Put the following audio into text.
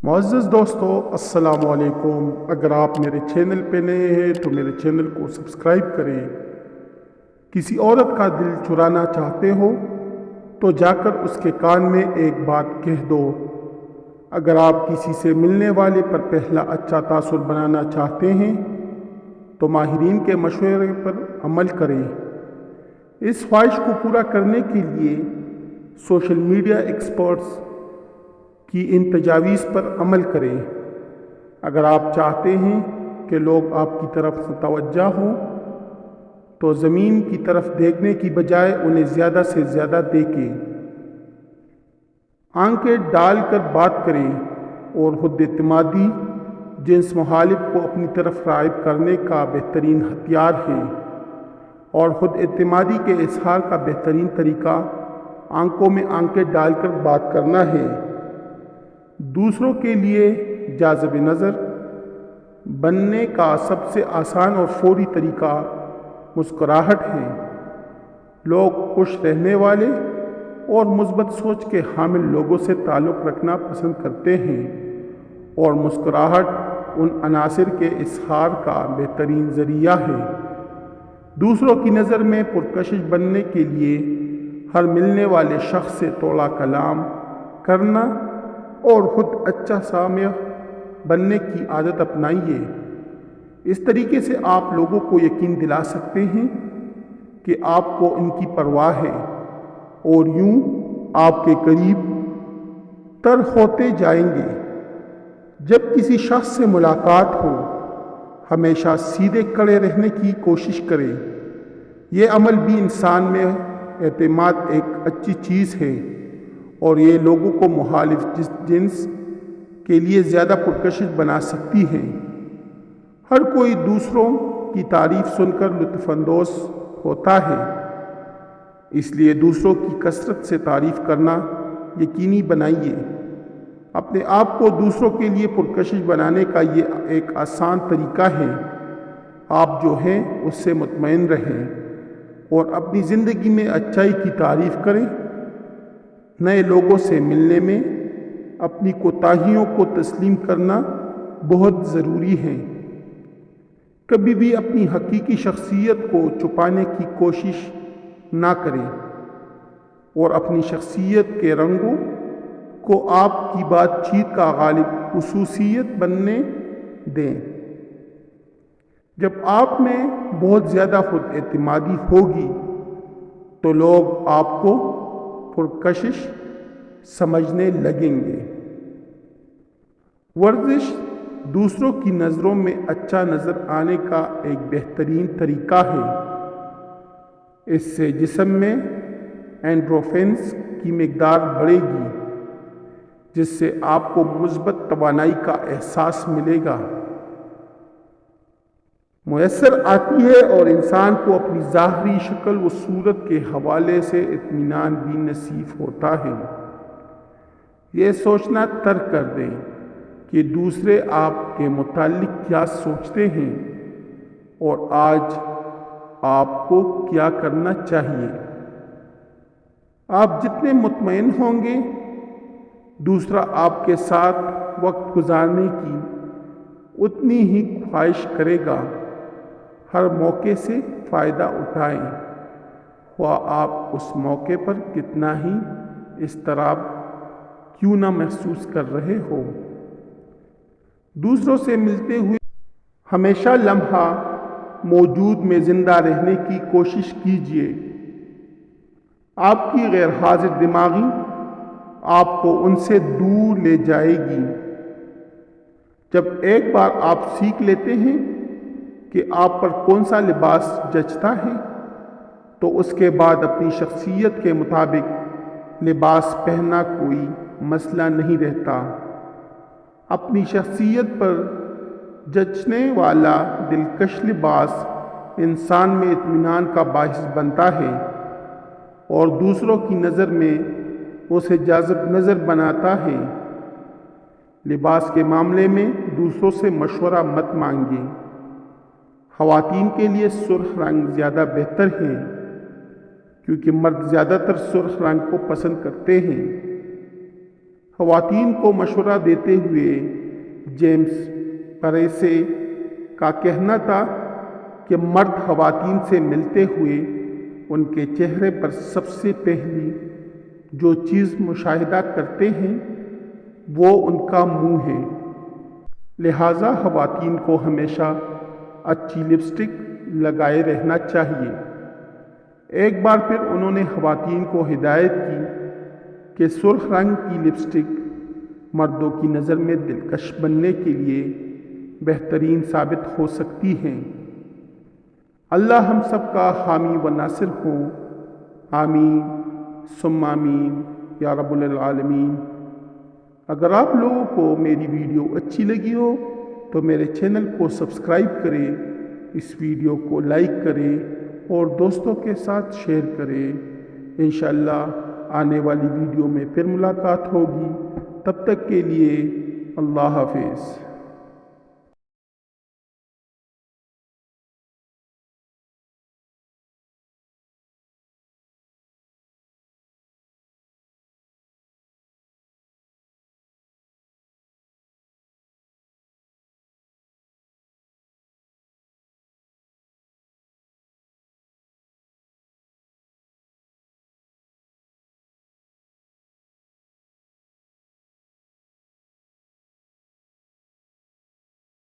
معزز دوستو، السلام علیکم۔ اگر آپ میرے چینل پہ نئے ہیں تو میرے چینل کو سبسکرائب کریں۔ کسی عورت کا دل چرانا چاہتے ہو تو جا کر اس کے کان میں ایک بات کہہ دو۔ اگر آپ کسی سے ملنے والے پر پہلا اچھا تاثر بنانا چاہتے ہیں تو ماہرین کے مشورے پر عمل کریں۔ اس خواہش کو پورا کرنے کے لیے سوشل میڈیا ایکسپرٹس کی ان تجاویز پر عمل کریں۔ اگر آپ چاہتے ہیں کہ لوگ آپ کی طرف متوجہ ہوں تو زمین کی طرف دیکھنے کی بجائے انہیں زیادہ سے زیادہ دیکھیں۔ آنکھیں ڈال کر بات کریں اور خود اعتمادی جنس مخالف کو اپنی طرف راغب کرنے کا بہترین ہتھیار ہے، اور خود اعتمادی کے اظہار کا بہترین طریقہ آنکھوں میں آنکھیں ڈال کر بات کرنا ہے۔ دوسروں کے لیے جاذب نظر بننے کا سب سے آسان اور فوری طریقہ مسکراہٹ ہے۔ لوگ خوش رہنے والے اور مثبت سوچ کے حامل لوگوں سے تعلق رکھنا پسند کرتے ہیں، اور مسکراہٹ ان عناصر کے اظہار کا بہترین ذریعہ ہے۔ دوسروں کی نظر میں پرکشش بننے کے لیے ہر ملنے والے شخص سے توڑا کلام کرنا اور خود اچھا سامع بننے کی عادت اپنائیے۔ اس طریقے سے آپ لوگوں کو یقین دلا سکتے ہیں کہ آپ کو ان کی پرواہ ہے، اور یوں آپ کے قریب تر ہوتے جائیں گے۔ جب کسی شخص سے ملاقات ہو، ہمیشہ سیدھے کھڑے رہنے کی کوشش کریں۔ یہ عمل بھی انسان میں اعتماد ایک اچھی چیز ہے، اور یہ لوگوں کو مخالف جنس کے لیے زیادہ پرکشش بنا سکتی ہے۔ ہر کوئی دوسروں کی تعریف سن کر لطف اندوز ہوتا ہے، اس لیے دوسروں کی کثرت سے تعریف کرنا یقینی بنائیے۔ اپنے آپ کو دوسروں کے لیے پرکشش بنانے کا یہ ایک آسان طریقہ ہے۔ آپ جو ہیں اس سے مطمئن رہیں اور اپنی زندگی میں اچھائی کی تعریف کریں۔ نئے لوگوں سے ملنے میں اپنی کوتاہیوں کو تسلیم کرنا بہت ضروری ہے۔ کبھی بھی اپنی حقیقی شخصیت کو چھپانے کی کوشش نہ کریں، اور اپنی شخصیت کے رنگوں کو آپ کی بات چیت کا غالب خصوصیت بننے دیں۔ جب آپ میں بہت زیادہ خود اعتمادی ہوگی تو لوگ آپ کو پرکشش سمجھنے لگیں گے۔ ورزش دوسروں کی نظروں میں اچھا نظر آنے کا ایک بہترین طریقہ ہے۔ اس سے جسم میں اینڈورفنز کی مقدار بڑھے گی، جس سے آپ کو مثبت توانائی کا احساس ملے گا، میسر آتی ہے، اور انسان کو اپنی ظاہری شکل و صورت کے حوالے سے اطمینان بھی نصیب ہوتا ہے۔ یہ سوچنا ترک کر دیں کہ دوسرے آپ کے متعلق کیا سوچتے ہیں اور آج آپ کو کیا کرنا چاہیے۔ آپ جتنے مطمئن ہوں گے، دوسرا آپ کے ساتھ وقت گزارنے کی اتنی ہی خواہش کرے گا۔ ہر موقع سے فائدہ اٹھائیں، خواہ آپ اس موقع پر کتنا ہی اضطراب کیوں نہ محسوس کر رہے ہو۔ دوسروں سے ملتے ہوئے ہمیشہ لمحہ موجود میں زندہ رہنے کی کوشش کیجیے۔ آپ کی غیر حاضر دماغی آپ کو ان سے دور لے جائے گی۔ جب ایک بار آپ سیکھ لیتے ہیں کہ آپ پر کون سا لباس جچتا ہے تو اس کے بعد اپنی شخصیت کے مطابق لباس پہننا کوئی مسئلہ نہیں رہتا۔ اپنی شخصیت پر جچنے والا دلکش لباس انسان میں اطمینان کا باعث بنتا ہے، اور دوسروں کی نظر میں اسے جاذب نظر بناتا ہے۔ لباس کے معاملے میں دوسروں سے مشورہ مت مانگیں۔ خواتین کے لیے سرخ رنگ زیادہ بہتر ہے، کیونکہ مرد زیادہ تر سرخ رنگ کو پسند کرتے ہیں۔ خواتین کو مشورہ دیتے ہوئے جیمس پریسے کا کہنا تھا کہ مرد خواتین سے ملتے ہوئے ان کے چہرے پر سب سے پہلی جو چیز مشاہدہ کرتے ہیں وہ ان کا منہ ہے، لہٰذا خواتین کو ہمیشہ اچھی لپسٹک لگائے رہنا چاہیے۔ ایک بار پھر انہوں نے خواتین کو ہدایت کی کہ سرخ رنگ کی لپسٹک مردوں کی نظر میں دلکش بننے کے لیے بہترین ثابت ہو سکتی ہیں۔ اللہ ہم سب کا حامی و ناصر ہو، آمین ثم آمین یا رب العالمین۔ اگر آپ لوگوں کو میری ویڈیو اچھی لگی ہو تو میرے چینل کو سبسکرائب کریں، اس ویڈیو کو لائک کریں اور دوستوں کے ساتھ شیئر کریں۔ انشاءاللہ آنے والی ویڈیو میں پھر ملاقات ہوگی، تب تک کے لیے اللہ حافظ۔